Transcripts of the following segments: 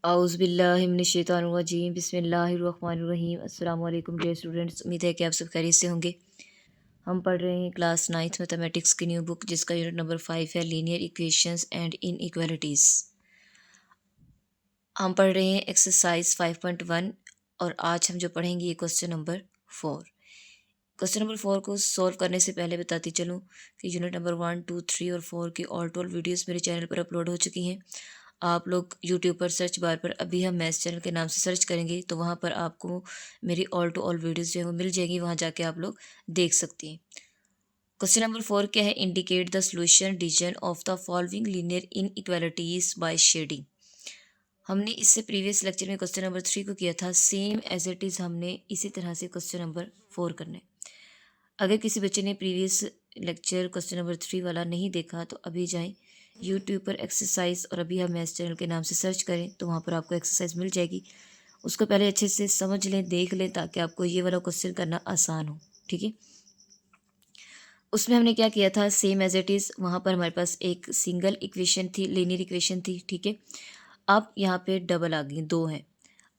औज़ुबिल्लाहिमिनश्शैतानिर्रजीम बिस्मिल्लाहिर्रहमानिर्रहीम अस्सलाम वालेकुम डियर स्टूडेंट्स। उम्मीद है कि आप सब खैरियत से होंगे। हम पढ़ रहे हैं क्लास नाइन्थ मैथमेटिक्स की न्यू बुक, जिसका यूनिट नंबर 5 है, लीनियर इक्वेशंस एंड इनइक्वालिटीज़। हम पढ़ रहे हैं एक्सरसाइज 5.1 और आज हम जो पढ़ेंगे ये क्वेश्चन नंबर 4। क्वेश्चन नंबर 4 को सॉल्व करने से पहले बताती चलूँ कि यूनिट नंबर 1, 2, 3 और 4 की ऑल टोल वीडियोस मेरे चैनल पर अपलोड हो चुकी हैं। आप लोग यूट्यूब पर सर्च बार पर अभी हम मैथ्स चैनल के नाम से सर्च करेंगे तो वहाँ पर आपको मेरी ऑल टू ऑल वीडियोस जो है वो मिल जाएगी, वहाँ जाके आप लोग देख सकती हैं। क्वेश्चन नंबर 4 क्या है? Indicate the solution division of the following linear inequalities by shading. हमने इससे प्रीवियस लेक्चर में क्वेश्चन नंबर 3 को किया था, सेम एज इट इज़ हमने इसी तरह से क्वेश्चन नंबर 4 करना है। अगर किसी बच्चे ने प्रीवियस लेक्चर क्वेश्चन नंबर 3 वाला नहीं देखा तो अभी जाएं यूट्यूब पर एक्सरसाइज और अभी हम मैथ्स चैनल के नाम से सर्च करें तो वहाँ पर आपको एक्सरसाइज मिल जाएगी। उसको पहले अच्छे से समझ लें, देख लें, ताकि आपको ये वाला क्वेश्चन करना आसान हो। ठीक है, उसमें हमने क्या किया था, सेम एज इट इज़। वहाँ पर हमारे पास एक सिंगल इक्वेशन थी, लीनियर इक्वेशन थी। ठीक है, अब यहाँ पे डबल आ गई, दो हैं।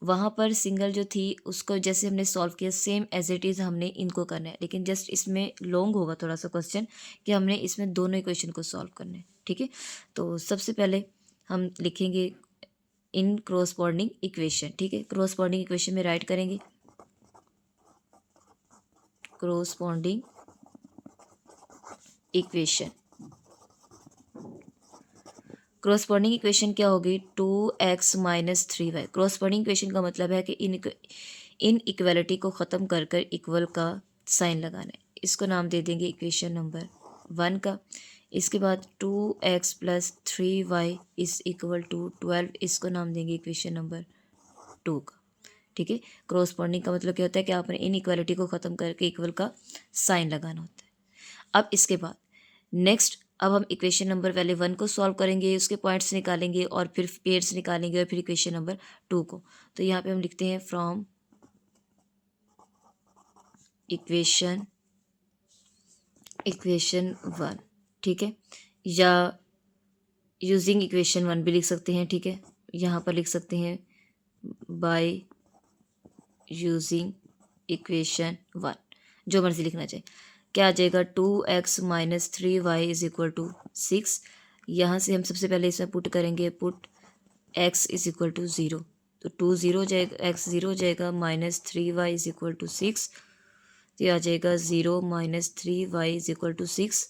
वहाँ पर सिंगल जो थी उसको जैसे हमने सॉल्व किया, सेम एज इट इज़ हमने इनको करना है, लेकिन जस्ट इसमें लॉन्ग होगा थोड़ा सा क्वेश्चन कि हमने इसमें दोनों इक्वेशन को सॉल्व करना है। ठीक है, तो सबसे पहले हम लिखेंगे इन क्रॉसपॉन्डिंग इक्वेशन। ठीक है, क्रॉसपॉन्डिंग इक्वेशन में राइट करेंगे क्रॉसपॉन्डिंग इक्वेशन। क्रॉसपॉन्डिंग इक्वेशन क्या होगी? 2x minus 3y। Corresponding equation का मतलब है कि इन इक्वलिटी को ख़त्म कर कर इक्वल का साइन लगाना है। इसको नाम दे देंगे इक्वेशन नंबर 1 का। इसके बाद 2x plus 3y is equal to 12, इसको नाम देंगे इक्वेशन नंबर 2 का। ठीक है, क्रॉसपॉन्डिंग का मतलब क्या होता है कि आपने इन इक्वलिटी को ख़त्म करके इक्वल का साइन लगाना होता है। अब इसके बाद नेक्स्ट, अब हम इक्वेशन नंबर पहले 1 को सॉल्व करेंगे, उसके पॉइंट्स निकालेंगे और फिर पेयर्स निकालेंगे और फिर इक्वेशन नंबर 2 को। तो यहाँ पे हम लिखते हैं फ्रॉम इक्वेशन 1। ठीक है, या यूजिंग इक्वेशन 1 भी लिख सकते हैं। ठीक है, यहाँ पर लिख सकते हैं बाय यूजिंग इक्वेशन 1, जो मर्जी लिखना चाहिए। क्या आ जाएगा? 2x minus 3y is equal to 6। यहाँ से हम सबसे पहले इसमें पुट करेंगे, put x is equal to 0, तो 2 0 जाएगा, x 0 जाएगा, minus 3y is equal to 6। तो ये आ जाएगा 0 minus 3y is equal to 6,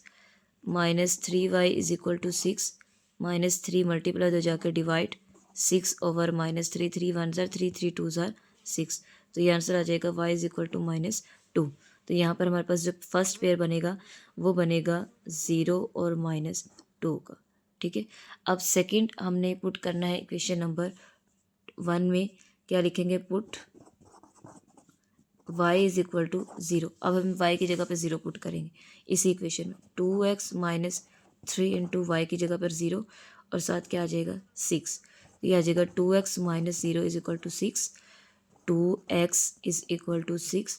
minus 3y is equal to 6, minus 3 multiply हो जाकर डिवाइड 6 ओवर माइनस 3, 3 1 ज़ार 3, 3 2 ज़ार 6। तो ये आंसर आ जाएगा y is equal to minus 2। तो यहाँ पर हमारे पास जो फर्स्ट पेयर बनेगा वो बनेगा 0 और माइनस 2 का। ठीक है, अब सेकंड हमने पुट करना है इक्वेशन नंबर 1 में। क्या लिखेंगे? Put y is equal to 0। अब हम y की जगह पर 0 पुट करेंगे इसी इक्वेशन में। 2x माइनस 3 इंटू वाई की जगह पर 0 और साथ क्या आ जाएगा? 6। ये आ जाएगा 2x minus 0 is equal to 6, 2x is equal to 6,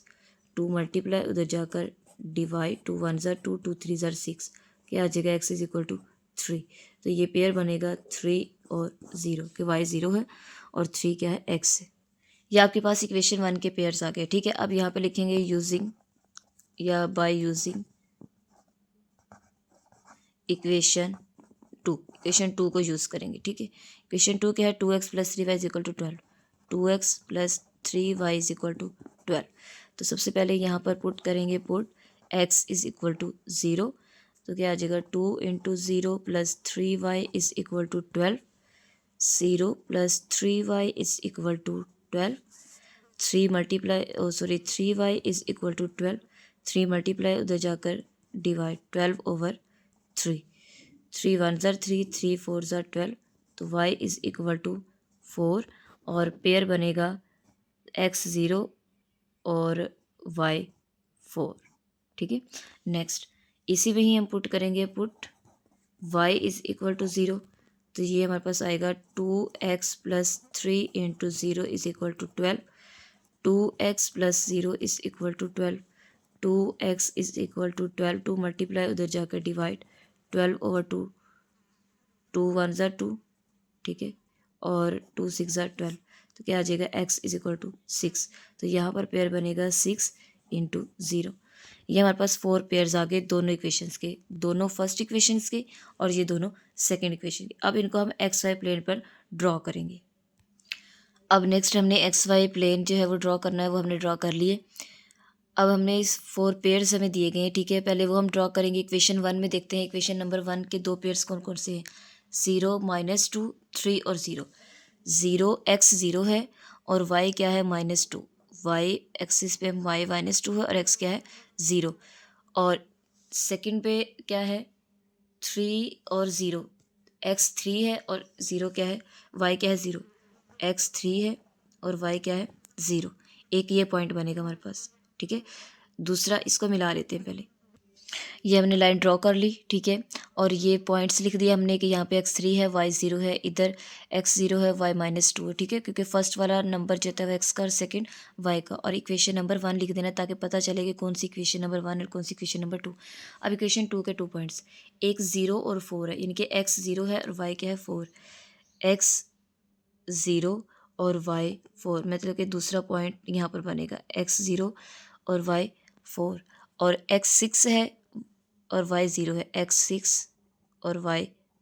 2 multiply उधर जाकर डिवाइड, 2 1 ज़ार 2, 2 3 ज़ार 6। क्या आ जाएगा? x is equal to 3। तो ये पेयर बनेगा 3 और 0 कि y 0 है और 3 क्या है? x है। ये आपके पास इक्वेशन 1 के पेयर्स आ गए। ठीक है, अब यहाँ पे लिखेंगे यूजिंग या बाय यूजिंग इक्वेशन 2। इक्वेशन 2 को यूज़ करेंगे। ठीक है, इक्वेशन 2 क्या है? 2x plus 3y is equal to 12, 2x plus 3y is equal to 12। तो सबसे पहले यहाँ पर पुट करेंगे, put x is equal to 0। तो क्या आ जाएगा? 2 into 0 plus 3y is equal to 12, 0 plus 3y is equal to 12, 3 multiply 3y is equal to 12, 3 multiply उधर जाकर डिवाइड 12 ओवर 3, 3 1 ज़ार 3, 3 4 ज़ार 12। तो y इज़ इक्वल टू 4 और पेयर बनेगा x 0 और y 4। ठीक है, नेक्स्ट इसी में ही हम पुट करेंगे, put y is equal to 0। तो ये हमारे पास आएगा 2x plus 3 into 0 is equal to 12, 2x plus 0 is equal to 12, 2x is equal to 12, 2 multiply उधर जाकर डिवाइड 12 ओवर 2, 2 1 ज़ार 2। ठीक है, और 2 6 ज़ा 12, तो क्या आ जाएगा x इज इक्वल टू 6। तो यहाँ पर पेयर बनेगा 6 इंटू 0। ये हमारे पास 4 पेयर्स आ गए दोनों इक्वेशंस के, दोनों फर्स्ट इक्वेशंस के और ये दोनों सेकेंड इक्वेशन के। अब इनको हम एक्स वाई प्लेन पर ड्रॉ करेंगे। अब नेक्स्ट हमने एक्स वाई प्लेन जो है वो ड्रॉ करना है, वो हमने ड्रॉ कर लिए। अब हमने इस 4 पेयर्स हमें दिए गए हैं, ठीक है। पहले वो हम ड्रॉ करेंगे। इक्वेशन 1 में देखते हैं, इक्वेशन नंबर 1 के 2 पेयर्स कौन कौन से हैं। 0 -2 3 और 0। 0 x 0 है और y क्या है -2। y एक्सिस पे y -2 है और x क्या है 0। और सेकंड पे क्या है 3 और 0। x 3 है और 0 क्या है, y क्या है 0। x 3 है और y क्या है 0। एक ये पॉइंट बनेगा हमारे पास, ठीक है। दूसरा इसको मिला लेते हैं पहले। ये हमने लाइन ड्रॉ कर ली, ठीक है। और ये पॉइंट्स लिख दिया हमने कि यहाँ पे x3 है, y 0 है, इधर x 0 है, y -2 है, ठीक है। क्योंकि फर्स्ट वाला नंबर जो था वो x का और सेकंड y का। और इक्वेशन नंबर 1 लिख देना ताकि पता चले कि कौन सी इक्वेशन नंबर 1 और कौन सी इक्वेशन नंबर 2। अब इक्वेशन 2 के 2 पॉइंट्स, एक 0 और 4 है, यानी कि x 0 है और y क्या है 4। x 0 और y 4, मतलब कि दूसरा पॉइंट यहाँ पर बनेगा x 0 और y 4। और x 6 है और y 0 है, x 6 और y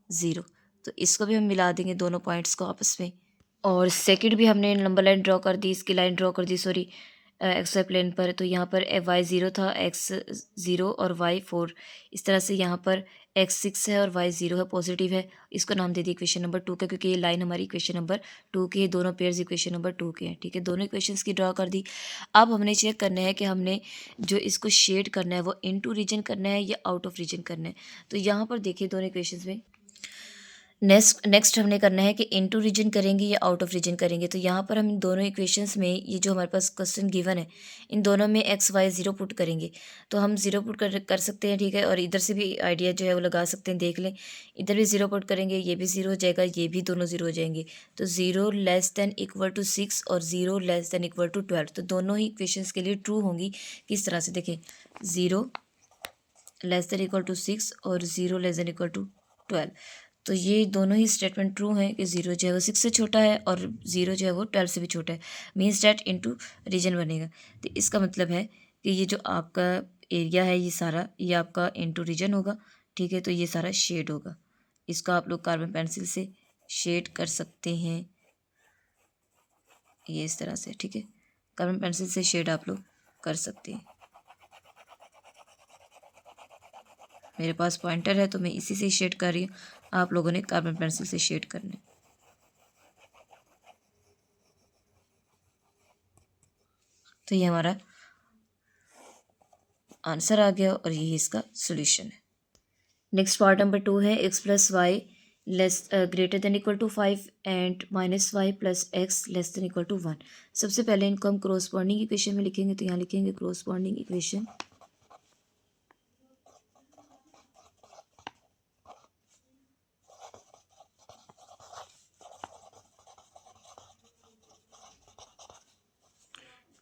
0। तो इसको भी हम मिला देंगे दोनों पॉइंट्स को आपस में। और सेकंड भी हमने नंबर लाइन ड्रॉ कर दी, इसकी लाइन ड्रॉ कर दी, सॉरी, एक्स वाई प्लेन पर। तो यहाँ पर y 0 था, x 0 और y 4। इस तरह से यहाँ पर x 6 है और y 0 है, पॉजिटिव है। इसको नाम दे दी इक्वेशन नंबर 2 का, क्योंकि ये लाइन हमारी इक्वेशन नंबर 2 की है। दोनों पेयर्स इक्वेशन नंबर 2 के हैं, ठीक है। दोनों इक्वेशंस की ड्रॉ कर दी। अब हमने चेक करना है कि हमने जो इसको शेड करना है वो इनटू रीजन करना है या आउट ऑफ रीजन करना है। तो यहाँ पर देखिए दोनों इक्वेशंस में नेक्स्ट हमने करना है कि इनटू रीजन करेंगे या आउट ऑफ रीजन करेंगे। तो यहाँ पर हम इन दोनों इक्वेशंस में, ये जो हमारे पास क्वेश्चन गिवन है, इन दोनों में x y 0 पुट करेंगे। तो हम 0 पुट कर सकते हैं, ठीक है। और इधर से भी आइडिया जो है वो लगा सकते हैं, देख लें। इधर भी 0 पुट करेंगे, ये भी 0 हो जाएगा, ये भी दोनों 0 हो जाएंगे। तो 0 लेस दैन इक्वल टू 6 और 0 लेस दैन इक्वल टू 12, तो दोनों ही इक्वेशंस के लिए ट्रू होंगी। किस तरह से देखें, 0 लेस दैन इक्वल टू 6 और 0 लेस दैन इक्वल टू 12। तो ये दोनों ही स्टेटमेंट ट्रू हैं कि 0 जो है वो 6 से छोटा है और 0 जो है वो 12 से भी छोटा है। मीन्स डैट इनटू रीजन बनेगा। तो इसका मतलब है कि ये जो आपका एरिया है ये सारा, ये आपका इनटू रीजन होगा, ठीक है। तो ये सारा शेड होगा। इसको आप लोग कार्बन पेंसिल से शेड कर सकते हैं, ये इस तरह से, ठीक है। कार्बन पेंसिल से शेड आप लोग कर सकते हैं। मेरे पास पॉइंटर है तो मैं इसी से शेड कर रही हूँ, आप लोगों ने कार्बन पेंसिल से शेड करना है। तो ये हमारा आंसर आ गया और यही इसका सोल्यूशन है। नेक्स्ट पार्ट नंबर 2 है x plus y less greater than equal to 5 and -y plus x less than equal to 1। सबसे पहले इनको हम क्रोस्पॉन्डिंग इक्वेशन में लिखेंगे। तो यहाँ लिखेंगे क्रोस्पॉन्डिंग इक्वेशन,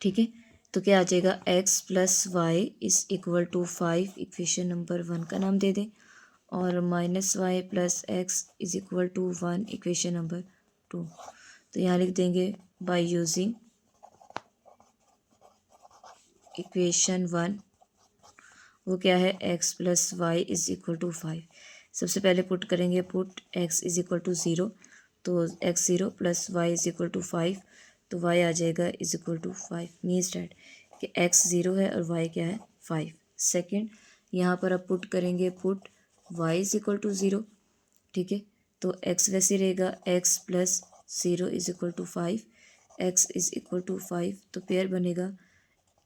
ठीक है। तो क्या आ जाएगा, x plus y is equal to 5, equation number 1 का नाम दे दें। और -y plus x is equal to 1, equation number 2। तो यहाँ लिख देंगे बाय यूजिंग इक्वेशन 1, वो क्या है, x plus y is equal to 5। सबसे पहले पुट करेंगे, put x is equal to 0। तो x 0 plus y is equal to 5, तो y आ जाएगा is equal to 5। Means that कि x 0 है और y क्या है 5। सेकेंड यहाँ पर अब पुट करेंगे, put y is equal to 0, ठीक है। तो x वैसे रहेगा, x plus 0 is equal to 5, x is equal to 5। तो पेयर बनेगा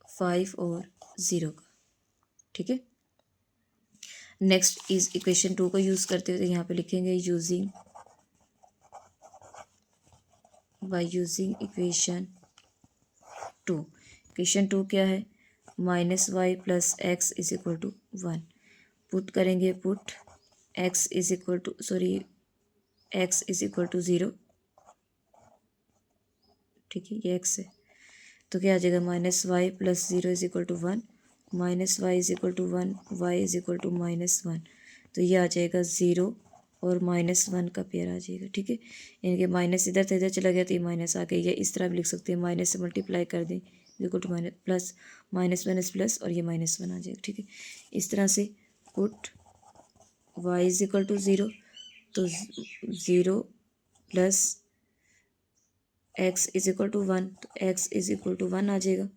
5 और 0 का, ठीक है। नेक्स्ट इज इक्वेशन 2 को यूज़ करते हुए यहाँ पे लिखेंगे using by using equation 2। Equation 2 क्या है, -y plus x is equal to 1। Put करेंगे, put x is equal to, sorry, x is equal to 0, ठीक है, ये x है। तो क्या आ जाएगा, -y plus 0 is equal to 1, -y is equal to 1, y is equal to -1। तो ये आ जाएगा 0 और -1 का पेयर आ जाएगा। ठीक है, यानी कि माइनस इधर से इधर चला गया तो ये माइनस आ गया, या इस तरह भी लिख सकते हैं, माइनस से मल्टीप्लाई कर दें equal to minus plus, minus minus plus और ये -1 आ जाएगा। ठीक है, इस तरह से put y is equal to 0, तो 0 plus x is equal to 1, तो x इज इक्वल टू 1 आ जाएगा।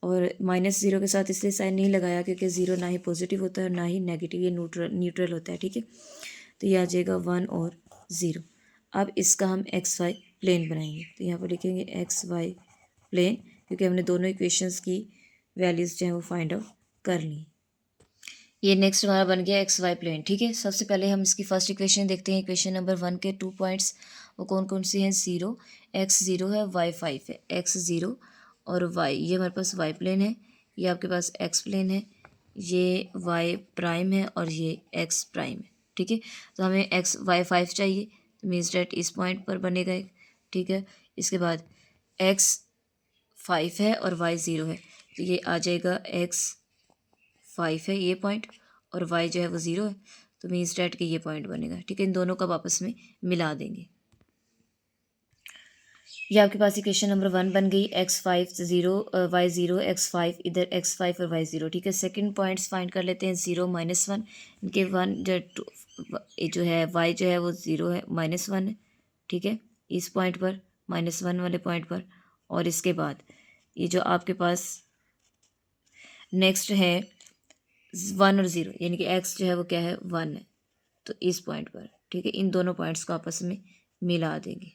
और -0 के साथ इसलिए साइन नहीं लगाया क्योंकि 0 ना ही पॉजिटिव होता है और ना ही नेगेटिव, ये न्यूट्रल होता है। ठीक है, तो ये आ जाएगा 1 और 0। अब इसका हम XY प्लेन बनाएंगे, तो यहाँ पर लिखेंगे XY प्लेन, क्योंकि हमने दोनों इक्वेशंस की वैल्यूज़ जो है वो फाइंड आउट कर ली। ये नेक्स्ट हमारा बन गया XY प्लेन। ठीक है, सबसे पहले हम इसकी फर्स्ट इक्वेशन देखते हैं। इक्वेशन नंबर 1 के 2 पॉइंट्स वो कौन कौन से हैं? 0, x 0 है, y 5 है। x 0 और y, ये हमारे पास y प्लेन है, ये आपके पास x प्लेन है, ये y प्राइम है और ये x प्राइम है। ठीक है, तो हमें x y 5 चाहिए, तो मीन्स डेट इस पॉइंट पर बनेगा एक। ठीक है, इसके बाद x 5 है और y 0 है, तो ये आ जाएगा x 5 है ये पॉइंट, और y जो है वो 0 है, तो मीन्स डैट कि ये पॉइंट बनेगा। ठीक है, इन दोनों को आपस में मिला देंगे। ये आपके पास इक्वेशन नंबर 1 बन गई, x5 0 y 0 x5, इधर x5 और y 0। ठीक है, सेकंड पॉइंट्स फाइंड कर लेते हैं। 0 -1, इनके 1 जो है y जो है वो 0 है, -1 है। ठीक है, इस पॉइंट पर -1 वाले पॉइंट पर, और इसके बाद ये जो आपके पास नेक्स्ट है 1 और 0, यानी कि x जो है वो क्या है 1 है, तो इस पॉइंट पर। ठीक है, इन दोनों पॉइंट्स को आपस में मिला देंगे,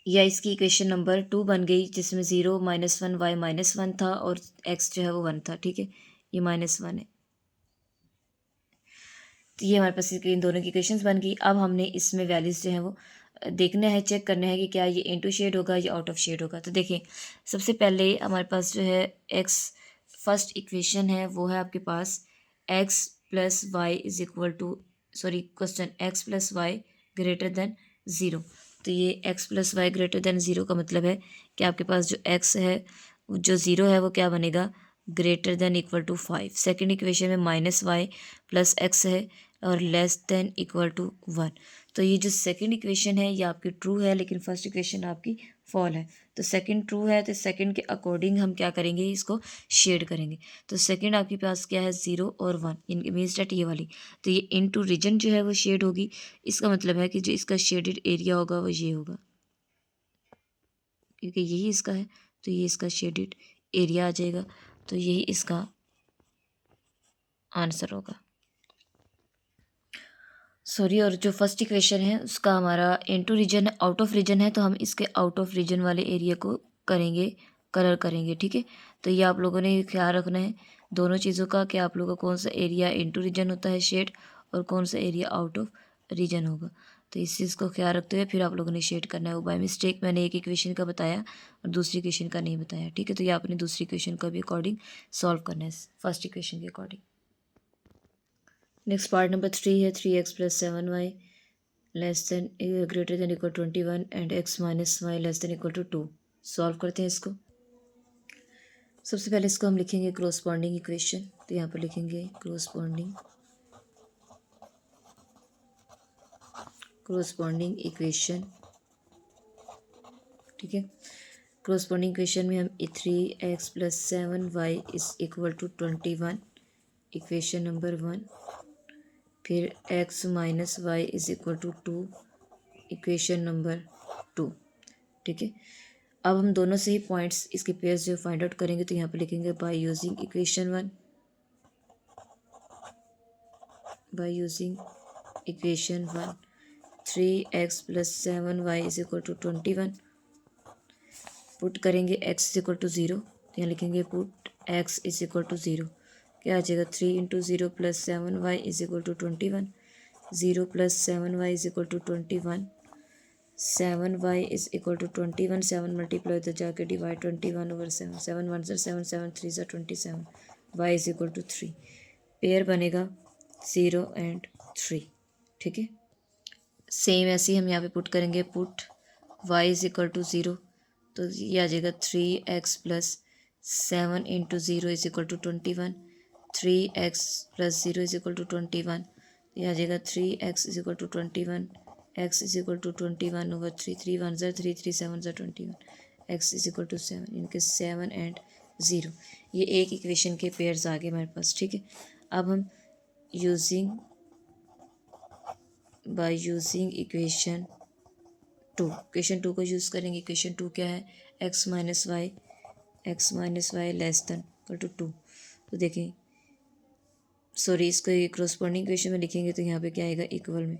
या इसकी इक्वेशन नंबर 2 बन गई, जिसमें 0 -1 y -1 था और x जो है वो 1 था। ठीक है, ये -1 है, तो ये हमारे पास इन दोनों की इक्वेशंस बन गई। अब हमने इसमें वैल्यूज़ जो है वो देखना है, चेक करना है कि क्या ये इनटू शेड होगा या आउट ऑफ शेड होगा। तो देखिए, सबसे पहले हमारे पास जो है x फर्स्ट इक्वेशन है वो है आपके पास x plus y is equal to, sorry question, x plus y greater than 0। तो ये x plus y greater than 0 का मतलब है कि आपके पास जो x है, जो 0 है, वो क्या बनेगा? Greater than equal to 5। Second equation में -y प्लस x है और लेस देन इक्वल टू 1। तो ये जो सेकंड इक्वेशन है ये आपकी ट्रू है, लेकिन फर्स्ट इक्वेशन आपकी फॉल है। तो सेकंड ट्रू है, तो सेकंड के अकॉर्डिंग हम क्या करेंगे? इसको शेड करेंगे। तो सेकंड आपके पास क्या है? 0 और 1, इनके मीन्स डेट ये वाली, तो ये इनटू रीजन जो है वो शेड होगी। इसका मतलब है कि जो इसका शेडेड एरिया होगा वो ये होगा, क्योंकि यही इसका है, तो ये इसका शेडेड एरिया आ जाएगा, तो यही इसका आंसर होगा। सॉरी, और जो फर्स्ट इक्वेशन है उसका हमारा इनटू रीजन है, आउट ऑफ रीजन है, तो हम इसके आउट ऑफ रीजन वाले एरिया को करेंगे, कलर करेंगे। ठीक है, तो ये आप लोगों ने ख्याल रखना है दोनों चीज़ों का, कि आप लोगों का कौन सा एरिया इनटू रीजन होता है शेड, और कौन सा एरिया आउट ऑफ रीजन होगा। तो इस चीज़ को ख्याल रखते हुए फिर आप लोगों ने शेड करना है। वो बाय मिस्टेक मैंने एक इक्वेशन का बताया और दूसरी इक्वेशन का नहीं बताया। ठीक है, तो ये आपने दूसरी इक्वेशन का भी अकॉर्डिंग सॉल्व करना है फर्स्ट इक्वेशन के अकॉर्डिंग। नेक्स्ट पार्ट नंबर 3 है, 3x plus 7y less than greater than equal 21 and x minus y less than equal to 2। Solve करते हैं इसको। सबसे पहले इसको हम लिखेंगे क्रोस्पॉन्डिंग इक्वेशन, तो यहाँ पर लिखेंगे क्रोस्पॉन्डिंग इक्वेशन। ठीक है, क्रोस्पॉन्डिंग इक्वेशन में हम 3x plus 7y is equal to 21, equation number 1। फिर x minus y is equal to 2, equation number 2। ठीक है, अब हम दोनों से ही पॉइंट्स इसके पेयर्स जो फाइंड आउट करेंगे, तो यहाँ पे लिखेंगे by using equation 1, by using equation 1 3x plus 7y is equal to 21। Put करेंगे x इज इक्वल टू 0, तो यहाँ लिखेंगे put x is equal to 0। क्या आ जाएगा? 3 into 0 plus 7y is equal to 21, 0 plus 7y is equal to 21, 7y is equal to 21, 7 multiply तो जाके divide 21 over 7, 7 1 7 7 3 27, y is equal to 3। Pair बनेगा 0 and 3। ठीक है, सेम ऐसे ही हम यहाँ पे पुट करेंगे, put y is equal to 0, तो ये आ जाएगा 3x plus 7 into 0 is equal to 21, 3x plus 0 is equal to 21, ये आ जाएगा 3x is equal to 21, x is equal to 21/3, 3 1 ज़ा 3, 3 7 ज़ा 21, x इज इक्वल टू 7, इनके 7 एंड 0। ये एक इक्वेशन के पेयर्स आ गए हमारे पास, ठीक है। अब हम बाय यूजिंग इक्वेशन टू को यूज़ करेंगे। इक्वेशन 2 क्या है, x minus y less than equal to 2। तो देखें, सॉरी, इसको क्रॉसपॉन्डिंग इक्वेशन में लिखेंगे तो यहाँ पे क्या आएगा, इक्वल में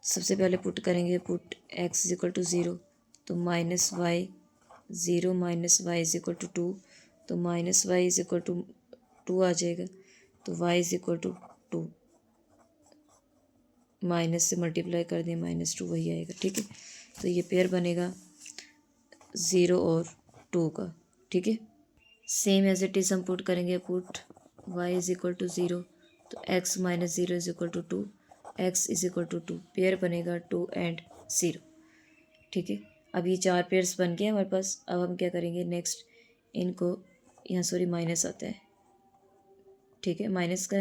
सबसे पहले पुट करेंगे, put x is equal to 0, तो minus y 0 minus y is equal to 2, तो minus y is equal to 2 आ जाएगा, तो y is equal to 2, minus से मल्टीप्लाई कर दें -2 वही आएगा, ठीक है। तो ये पेयर बनेगा 0 और 2 का, ठीक है। सेम एज इट इज़ हम पुट करेंगे, put y is equal to 0, तो x minus 0 is equal to 2, x is equal to 2, pair बनेगा 2 एंड 0, ठीक है। अब ये 4 पेयर्स बन गए हमारे पास। अब हम क्या करेंगे, नेक्स्ट इनको यहाँ, सॉरी माइनस आता है, ठीक है, माइनस का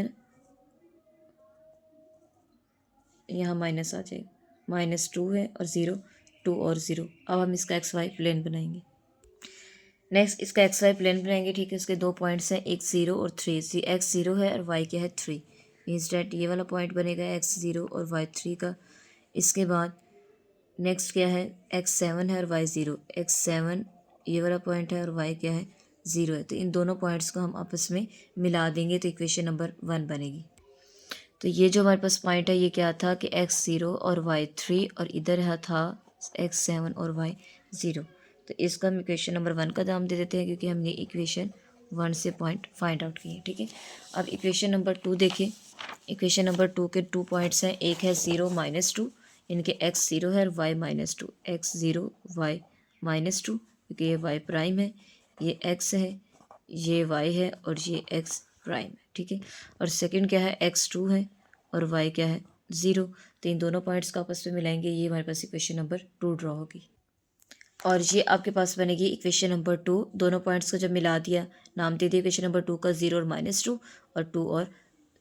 यहाँ माइनस आ जाएगा, -2 है और 0, 2 और 0। अब हम इसका XY प्लेन बनाएंगे। नेक्स्ट इसका XY प्लेन बनाएंगे, ठीक है। इसके 2 पॉइंट्स हैं, एक 0 और 3, x 0 है और y क्या है 3, मीन्स डैट ये वाला पॉइंट बनेगा x 0 और y 3 का। इसके बाद नेक्स्ट क्या है, x 7 है और y 0, x 7 ये वाला पॉइंट है और y क्या है 0 है। तो इन दोनों पॉइंट्स को हम आपस में मिला देंगे तो इक्वेशन नंबर 1 बनेगी। तो ये जो हमारे पास पॉइंट है ये क्या था कि x 0 और y 3 और इधर है था x 7 और y 0। तो इसका हम इक्वेशन नंबर 1 का नाम दे देते हैं क्योंकि हमने इक्वेशन 1 से पॉइंट फाइंड आउट किए, ठीक है। अब इक्वेशन नंबर 2 देखें। इक्वेशन नंबर 2 के 2 पॉइंट्स हैं, एक है 0 -2, इनके x 0 है और y -2, x 0 y -2 क्योंकि ये y प्राइम है, ये x है, ये y है और ये x प्राइम है, ठीक है। और सेकंड क्या है, x 2 है और y क्या है 0। तो इन दोनों पॉइंट्स को आपस में मिलाएंगे, ये हमारे पास इक्वेशन नंबर 2 ड्रॉ होगी। और ये आपके पास बनेगी इक्वेशन नंबर 2। दोनों पॉइंट्स को जब मिला दिया, नाम दे दिया इक्वेशन नंबर 2 का 0 और -2 और 2 और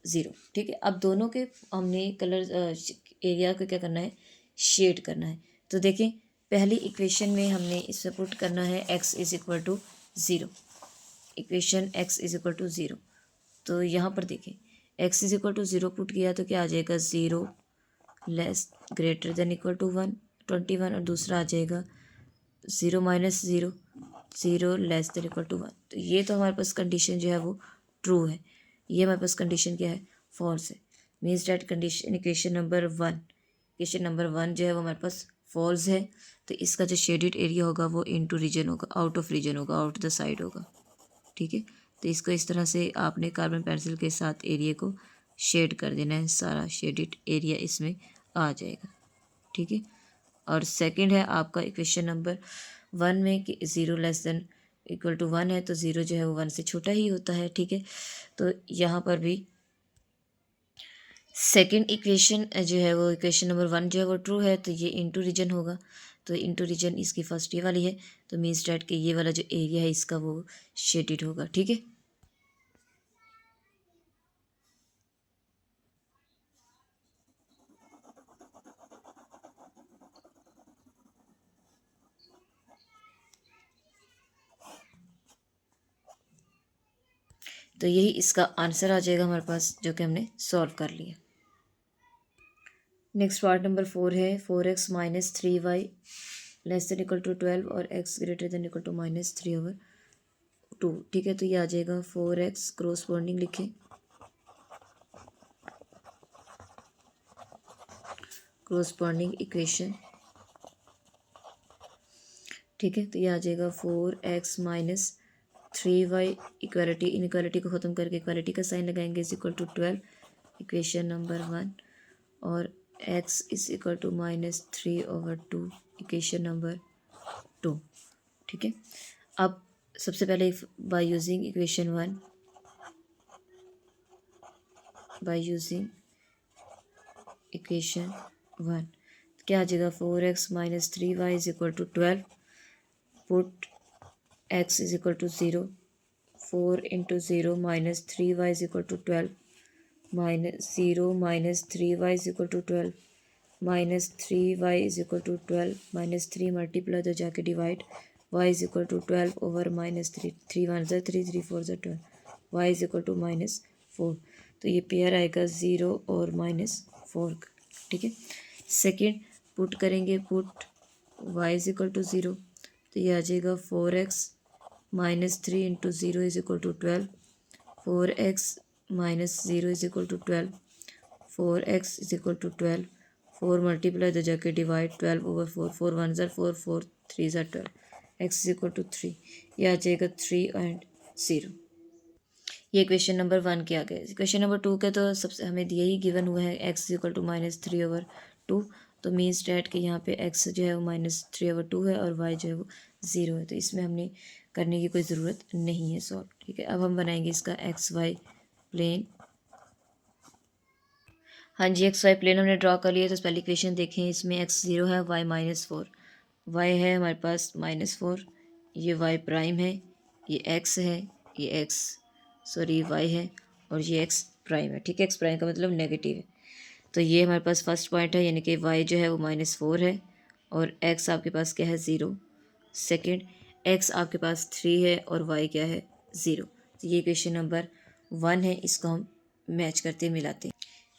0, ठीक है। अब दोनों के हमने कलर एरिया को क्या करना है, शेड करना है। तो देखें, पहली इक्वेशन में हमने इसमें पुट करना है x is equal to 0, equation x is equal to 0। तो यहाँ पर देखें, x is equal to 0 put किया तो क्या आ जाएगा, 0 less greater than equal to 21, और दूसरा आ जाएगा 0 minus 0, 0 less than equal to 1। तो ये तो हमारे पास कंडीशन जो है वो ट्रू है, ये हमारे पास कंडीशन क्या है, फॉल्स है। Means that condition equation number 1 जो है वो हमारे पास फॉल्स है। तो इसका जो शेडेड एरिया होगा वो इनटू रीजन होगा, आउट ऑफ रीजन होगा, आउट द साइड होगा, ठीक है। तो इसको इस तरह से आपने कार्बन पेंसिल के साथ एरिया को शेड कर देना है, सारा शेडेड एरिया इसमें आ जाएगा, ठीक है। और सेकंड है आपका इक्वेशन नंबर 1 में कि 0 लेस देन इक्वल टू 1 है, तो 0 जो है वो 1 से छोटा ही होता है, ठीक है। तो यहाँ पर भी सेकंड इक्वेशन जो है वो इक्वेशन नंबर 1 जो है वो ट्रू है, तो ये इनटू रीजन होगा। तो इनटू रीजन इसकी फर्स्ट ये वाली है, तो मीन्स डैट कि ये वाला जो एरिया है इसका वो शेडेड होगा, ठीक है। तो यही इसका आंसर आ जाएगा हमारे पास, जो कि हमने सॉल्व कर लिया। नेक्स्ट पार्ट नंबर 4 है, 4x minus 3y less than equal to 12 और x greater than equal to -3/2, ठीक है। तो ये आ जाएगा 4x क्रॉसपॉन्डिंग लिखें, क्रॉसपॉन्डिंग इक्वेशन, ठीक है। तो ये आ जाएगा 4x minus 3y, equality, inequality को ख़त्म करके इक्वालिटी का साइन लगाएंगे, is equal to 12, equation number 1। और x is equal to -3/2, equation number 2, ठीक है। अब सबसे पहले by using equation 1, by using equation 1 क्या आ जाएगा, 4x minus 3y is equal to 12, put x is equal to 0, 4 into 0 minus 3y is equal to 12, minus 0 minus 3y is equal to 12, minus 3y is equal to 12, minus 3 multiply तो जाके divide, y is equal to 12 over minus 3, 3 one ज़ा 3, 3 4 ज़ा 12, y is equal to minus 4। तो ये pair आएगा 0 और minus 4 का, ठीक है। सेकेंड पुट करेंगे, put y is equal to 0, तो ये आ जाएगा 4x minus 3 into 0 is equal to 12, 4x minus 0 is equal to 12, 4x is equal to 12, 4 multiply तो जाके डिवाइड, 12 ओवर 4, 4 वन ज़ा 4, 4 3 ज़ा 12, x इज इक्वल टू 3, ये आ जाएगा 3 एंड 0। ये क्वेश्चन नंबर 1 के आ गए। क्वेश्चन नंबर 2 के तो सबसे हमें यही गिवन हुआ है, x is equal to minus 3 over 2, तो मीन्स डैट कि यहाँ पे x जो है वो माइनस 3 ओवर 2 है और y जो है वो 0 है, तो इसमें हमने करने की कोई ज़रूरत नहीं है सॉल्व, ठीक है। अब हम बनाएंगे इसका एक्स वाई प्लेन। हाँ जी, एक्स वाई प्लेन हमने ड्रॉ कर लिया, तो पहली इक्वेशन देखें, इसमें x 0 है, y माइनस 4, y है हमारे पास माइनस 4, ये y प्राइम है, ये x है, ये x सॉरी y है और ये x प्राइम है, ठीक है। x प्राइम का मतलब नेगेटिव है, तो ये हमारे पास फर्स्ट पॉइंट है, यानी कि y जो है वो माइनस 4 है और x आपके पास क्या है 0। सेकंड, x आपके पास 3 है और y क्या है 0। तो ये क्वेश्चन नंबर 1 है, इसको हम मैच करते मिलाते हैं।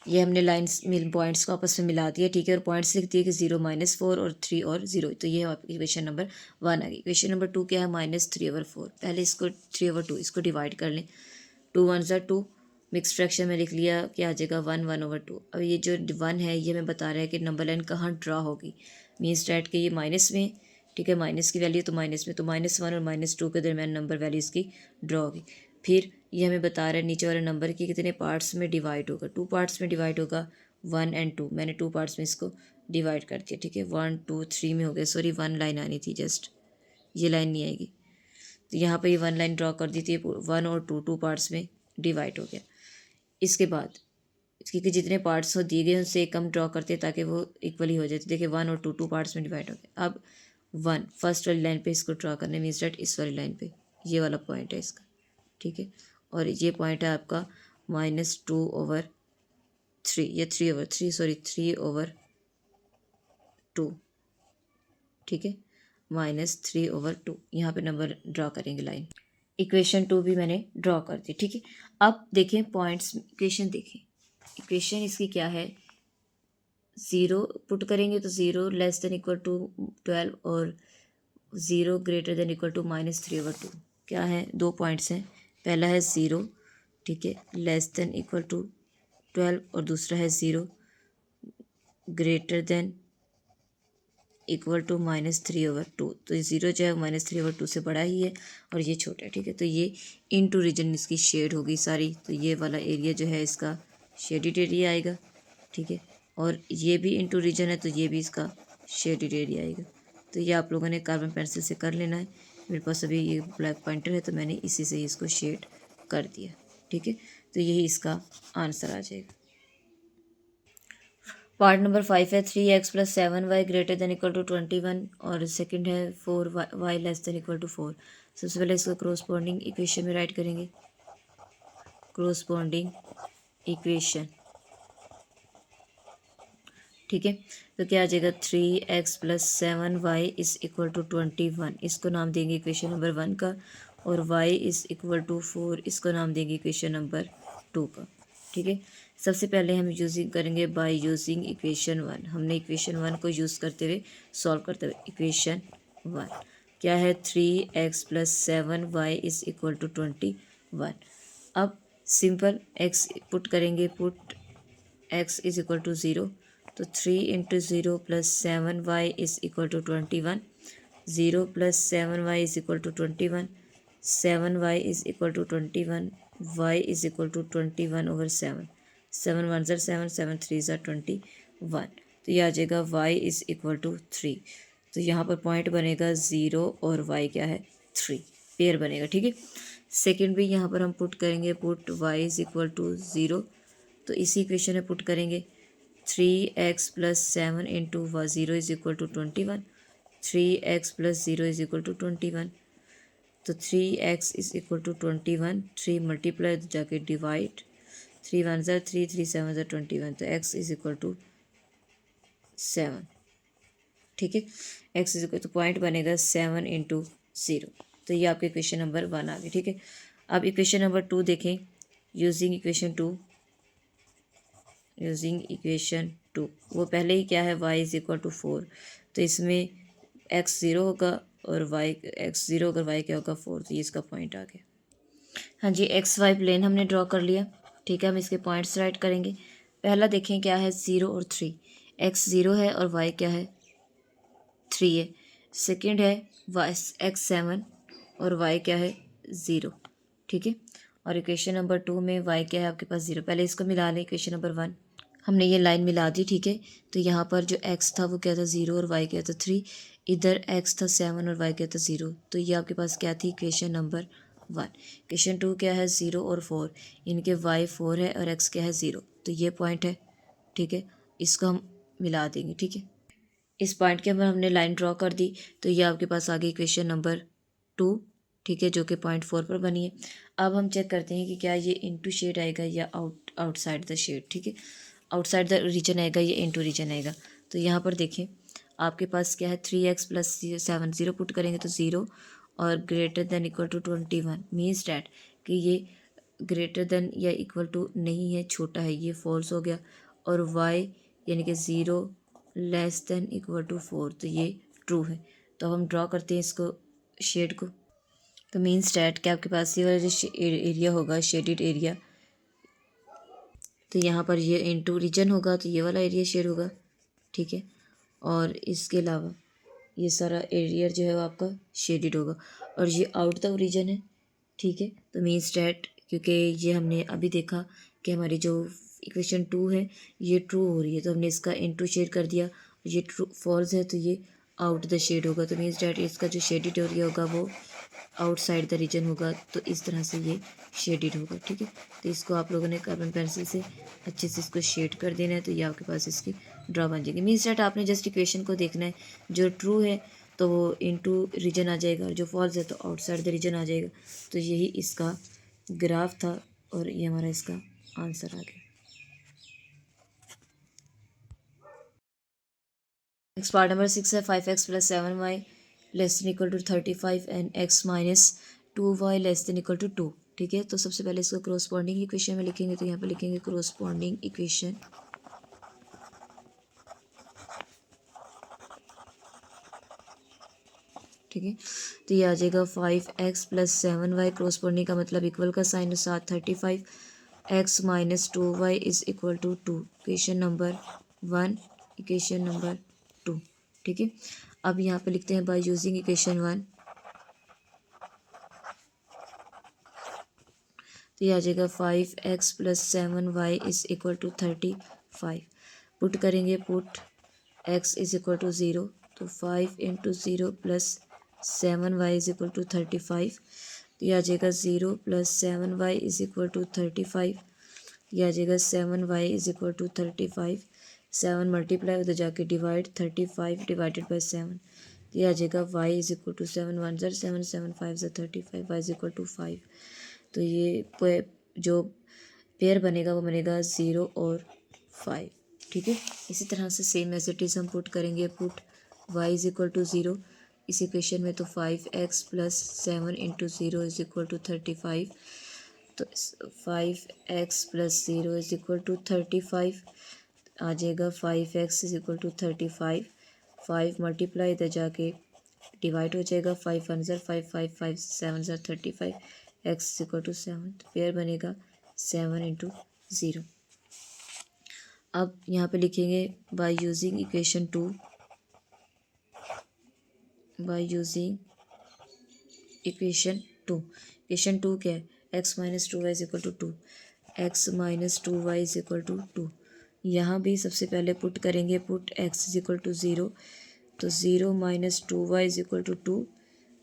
ये हमने लाइन्स पॉइंट्स को आपस में मिला दिया, ठीक है, और पॉइंट्स लिख दिए कि 0 माइनस 4 और 3 और 0, तो ये आपकी क्वेश्चन नंबर 1 आ गई। क्वेश्चन नंबर 2 क्या है, माइनस 3 ओवर 4, पहले इसको 3 ओवर 2 इसको डिवाइड कर लें, 2 वन ज़ा 2, मिक्स फ्रैक्शन में लिख लिया, क्या आ जाएगा 1 1 ओवर 2। अब ये जो 1 है ये हमें बता रहा है कि नंबर लाइन कहाँ ड्रा होगी, मीन्स डैट कि ये माइनस में, ठीक है, माइनस की वैल्यू तो माइनस में, तो माइनस 1 और माइनस 2 के दरमियान नंबर वैल्यू इसकी ड्रा होगी। फिर ये हमें बता रहा है नीचे वाले नंबर की कितने पार्ट्स में डिवाइड होगा, 2 पार्ट्स में डिवाइड होगा, 1 एंड 2, मैंने 2 पार्ट्स में इसको डिवाइड कर दिया, ठीक है। 1 2 3 में हो गया, सॉरी 1 लाइन आनी थी, जस्ट ये लाइन नहीं आएगी, तो यहाँ पे ये 1 लाइन ड्रॉ कर दी थी, 1 और 2 पार्ट्स में डिवाइड हो गया। इसके बाद क्योंकि जितने पार्ट्स हो दिए गए उनसे एक कम ड्रॉ करते हैं ताकि वो इक्वली हो जाए, तो देखिए 1 और 2 पार्ट्स में डिवाइड हो गया। अब 1 फर्स्ट वाली लाइन पे इसको ड्रॉ करने मीन्स डेट इस वाली लाइन पे ये वाला पॉइंट है इसका, ठीक है, और ये पॉइंट है आपका माइनस 2 ओवर 3, या 3 ओवर 3 सॉरी 3 ओवर 2, ठीक है, माइनस 3 ओवर 2, यहाँ पे नंबर ड्रॉ करेंगे लाइन। इक्वेशन 2 भी मैंने ड्रॉ कर दी, ठीक है। अब देखें पॉइंट्स, इक्वेशन देखें, इक्वेशन इसकी क्या है, 0 पुट करेंगे तो 0 लेस देन इक्वल टू 12 और 0 greater than equal to minus 3 over 2, क्या है, 2 पॉइंट्स हैं, पहला है 0, ठीक है, लेस देन इक्वल टू 12 और दूसरा है 0 greater than equal to minus 3 over 2, तो ये 0 जो है माइनस 3 ओवर 2 से बड़ा ही है और ये छोटा है, ठीक है। तो ये इनटू रीजन इसकी शेड होगी सारी, तो ये वाला एरिया जो है इसका शेडिड एरिया आएगा, ठीक है, और ये भी इनटू रीजन है तो ये भी इसका शेडिड एरिया आएगा। तो ये आप लोगों ने कार्बन पेंसिल से कर लेना है, मेरे पास अभी ये ब्लैक पॉइंटर है तो मैंने इसी से इसको शेड कर दिया, ठीक है। तो यही इसका आंसर आ जाएगा। पार्ट नंबर 5 है 3x plus 7y greater than equal to 21 और सेकंड है 4y less than equal to 4। सबसे पहले इसको क्रोस्पॉन्डिंग इक्वेशन में राइट करेंगे, क्रोस्पॉन्डिंग इक्वेशन, ठीक है। तो क्या आ जाएगा 3x plus 7y is equal to 21, इसको नाम देंगे इक्वेशन नंबर 1 का, और y इज इक्वल टू 4, इसको नाम देंगे इक्वेशन नंबर 2 का, ठीक है। सबसे पहले हम यूजिंग करेंगे बाय यूजिंग इक्वेशन 1, हमने इक्वेशन 1 को यूज़ करते हुए सॉल्व करते हुए इक्वेशन 1 क्या है, 3x plus 7y is equal to 21। अब सिंपल x पुट करेंगे, put x is equal to 0, तो 3 into 0 plus 7y is equal to 21, 0 plus 7y is equal to 21, 7y is equal to 21, y is equal to 21 over 7, 7 one ज़र 7, 7 three ज़र 21, तो ये आ जाएगा y is equal to 3। तो यहाँ पर पॉइंट बनेगा 0 और y क्या है 3, पेयर बनेगा, ठीक है। सेकेंड भी यहाँ पर हम पुट करेंगे, put y is equal to 0, तो इसी इक्वेशन में पुट करेंगे 3x plus 7 into 0 is equal to 21, 3x plus 0 is equal to 21, तो 3x is equal to 21, 3 multiply जाके डिवाइड, 3 वन ज़र 3, 3 7 ज़र 21, तो x इज इक्वल टू 7। ठीक है, x इज इक्वल तो पॉइंट बनेगा 7 इंटू 0। तो ये आपके इक्वेशन नंबर 1 आ गई। ठीक है, अब इक्वेशन नंबर 2 देखें। यूजिंग इक्वेशन 2 वो पहले ही क्या है, y इज इक्वल टू 4, तो इसमें x 0 होगा और y x 0 अगर y क्या होगा 4, तो ये इसका पॉइंट आ गया। हाँ जी, एक्स वाई प्लेन हमने ड्रॉ कर लिया। ठीक है, हम इसके पॉइंट्स राइट करेंगे। पहला देखें क्या है, 0 और 3। x 0 है और y क्या है, 3 है। सेकंड है वाई x 7 और y क्या है, 0। ठीक है, और इक्वेशन नंबर 2 में y क्या है आपके पास, 0। पहले इसको मिला लें, इक्वेशन नंबर 1 हमने ये लाइन मिला दी। ठीक है, तो यहाँ पर जो x था वो क्या था, 0 और y क्या था, 3। इधर x था 7 और y क्या था, 0। तो ये आपके पास क्या थी, इक्वेशन नंबर 1। इक्वेशन 2 क्या है, 0 और 4, इनके y 4 है और x क्या है, 0। तो ये पॉइंट है। ठीक है, इसको हम मिला देंगे। ठीक है, इस पॉइंट के अंदर हमने लाइन ड्रॉ कर दी, तो ये आपके पास आ गई इक्वेशन नंबर 2। ठीक है, जो कि पॉइंट 4 पर बनी है। अब हम चेक करते हैं कि क्या ये इनटू शेड आएगा या आउटसाइड द शेड। ठीक है, आउटसाइड द रीजन आएगा या इनटू रीजन आएगा। तो यहाँ पर देखें आपके पास क्या है, 3x प्लस 7, 0 पुट करेंगे तो 0 और greater than equal to 21 means that कि ये ग्रेटर देन या इक्वल टू नहीं है, छोटा है, ये फॉल्स हो गया। और y यानी कि 0 लेस देन इक्वल टू 4, तो ये ट्रू है। तो हम ड्रॉ करते हैं इसको, शेड को। तो मीन्स डैट कि आपके पास ये वाला जो एरिया होगा, शेडेड एरिया, तो यहाँ पर ये इनटू रीजन होगा, तो ये वाला एरिया शेड होगा। ठीक है, और इसके अलावा ये सारा एरिया जो है वो आपका शेडेड होगा, और ये आउट द रीजन है। ठीक है, तो मीन्स डैट क्योंकि ये हमने अभी देखा कि हमारी जो इक्वेशन 2 है ये ट्रू हो रही है, तो हमने इसका इनटू शेड कर दिया। ये ट्रू फॉल्स है तो ये आउट द शेड होगा, तो मीन्स डैट इसका जो शेडेड एरिया होगा वो आउटसाइड द रीजन होगा। तो इस तरह से ये शेडेड होगा। ठीक है, तो इसको आप लोगों ने कार्बन पेंसिल से अच्छे से इसको शेड कर देना है, तो ये आपके पास इसकी ड्रॉ बन जाएगी। मीन्स डैट आपने जस्ट इक्वेशन को देखना है, जो ट्रू है तो वो इनटू रीजन आ जाएगा, और जो फॉल्स है तो आउटसाइड द रीजन आ जाएगा। तो यही इसका ग्राफ था और ये हमारा इसका आंसर आ गया। नेक्स्ट पार्ट नंबर 6 है, 5x plus 7y less than equal to 35 and x minus 2y less than equal to 2। ठीक है, तो सबसे पहले इसको कोरोस्पॉन्डिंग इक्वेशन में लिखेंगे, तो यहाँ पे लिखेंगे कोरोस्पॉन्डिंग इक्वेशन। ठीक है, तो ये आ जाएगा 5x प्लस 7y, कोरोस्पॉन्डिंग का मतलब इक्वल का साइन और साथ 35, x minus 2y is equal to 2। Equation number 1, equation number 2। ठीक है, अब यहाँ पे लिखते हैं बाय यूजिंग इक्वेशन 1, तो ये आ जाएगा 5x plus 7y is equal to 35। Put करेंगे, put x is equal to 0, तो 5 into 0 plus 7y is equal to 35। तो ये आ जाएगा 0 plus 7y is equal to 35। ये आ जाएगा 7y is equal to 35। 7 multiply उधर जाके डिवाइड, 35 डिवाइडेड बाई 7। तो ये आ जाएगा y इज इक्वल टू 7 1 ज़र 7 7 5 ज़र 35, y इज इक्वल टू 5। तो ये जो पेयर बनेगा वो बनेगा 0 और 5। ठीक है, इसी तरह से सेम एज इट इज़ हम पुट करेंगे, put y is equal to 0 इस इक्वेशन में, तो 5x plus 7 into 0 is equal to 35। तो 5x plus 0 is equal to 35 आ जाएगा, 5x is equal to 35। 5 multiply इधर जाके डिवाइड हो जाएगा, 5 1 ज़र 5 5 5 7 ज़र 35, x इज इक्वल टू 7। तो पेयर बनेगा 7 इंटू 0। अब यहाँ पे लिखेंगे by using equation 2, by using equation 2। Equation 2 क्या है, x minus 2y is equal to 2, x minus 2y is equal to 2। यहाँ भी सबसे पहले पुट करेंगे, put x is equal to 0, तो 0 minus 2y is equal to 2,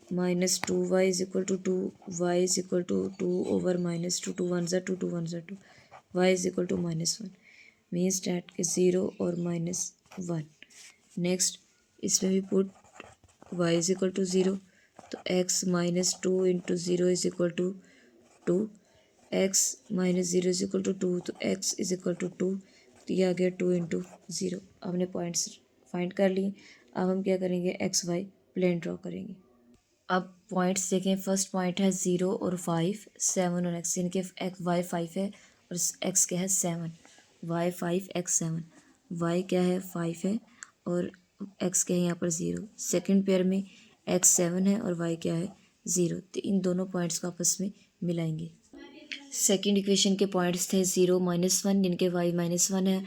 minus 2y is equal to 2, y is equal to 2 over minus 2, 2 1 ज़र 2, 2 1 ज़र 2, y is equal to minus 1 means that के 0 और माइनस 1। नेक्स्ट इसमें भी put y is equal to 0, तो x minus 2 into 0 is equal to 2, X minus zero is equal to two, तो X is equal to two, तो ये आ गया 2 × 0। हमने पॉइंट्स फाइंड कर लिए। अब हम क्या करेंगे, एक्स वाई प्लेन ड्रॉ करेंगे। अब पॉइंट्स देखें, फर्स्ट पॉइंट है 0 और 5, 7 और एक्स, यानी कि एक्स वाई 5 है और एक्स क्या है 7, वाई 5 एक्स 7, वाई क्या है 5 है और एक्स क्या है यहाँ पर 0। सेकंड पेयर में एक्स 7 है और वाई क्या है 0, तो इन दोनों पॉइंट्स को आपस में मिलाएंगे। सेकंड इक्वेशन के पॉइंट्स थे 0 - 1, जिनके वाई -1 है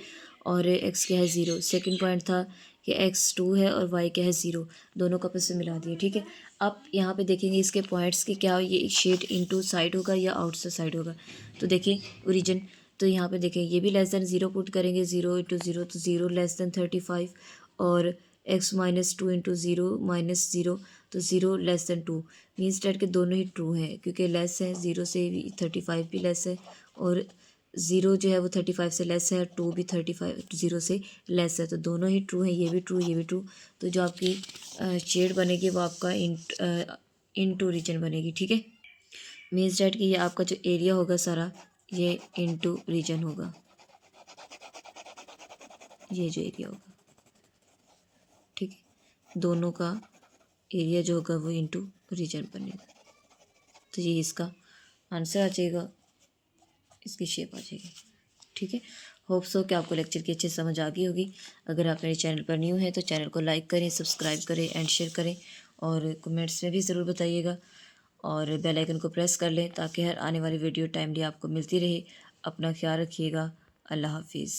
और एक्स क्या है 0। सेकंड पॉइंट था कि एक्स 2 है और वाई क्या है 0, दोनों को आपस में मिला दिए, ठीक है। अब यहाँ पे देखेंगे इसके पॉइंट्स के क्या ये शेड इनटू साइड होगा या आउट से साइड होगा। तो देखिए ओरिजिन, तो यहाँ पे देखें ये भी लेस देन 0 पुट करेंगे, 0 × 0 तो 0 लेस देन 35 और x -2 × 0 -0 तो 0 लेस देन 2, मीन्स डैट के दोनों ही ट्रू हैं क्योंकि लेस है 0 से भी 35 भी लेस है और 0 जो है वो 35 से लेस है और 2 भी 35 0 से लेस है, तो दोनों ही ट्रू हैं, ये भी ट्रू ये भी ट्रू। तो जो आपकी शेड बनेगी वो आपका इनटू रीजन बनेगी, ठीक है। मीन्स डैट कि ये आपका जो एरिया होगा सारा ये इनटू रीजन होगा, ये जो एरिया होगा, ठीक है। दोनों का एरिया जो होगा वो इनटू रीजन बनेगा, तो ये इसका आंसर आ जाएगा, इसकी शेप आ जाएगी, ठीक है। होप सो कि आपको लेक्चर की अच्छी समझ आ गई होगी। अगर आप मेरे चैनल पर न्यू हैं तो चैनल को लाइक करें, सब्सक्राइब करें एंड शेयर करें और कमेंट्स में भी ज़रूर बताइएगा और बेल आइकन को प्रेस कर लें ताकि हर आने वाली वीडियो टाइमली आपको मिलती रहे। अपना ख्याल रखिएगा। अल्लाह हाफिज़।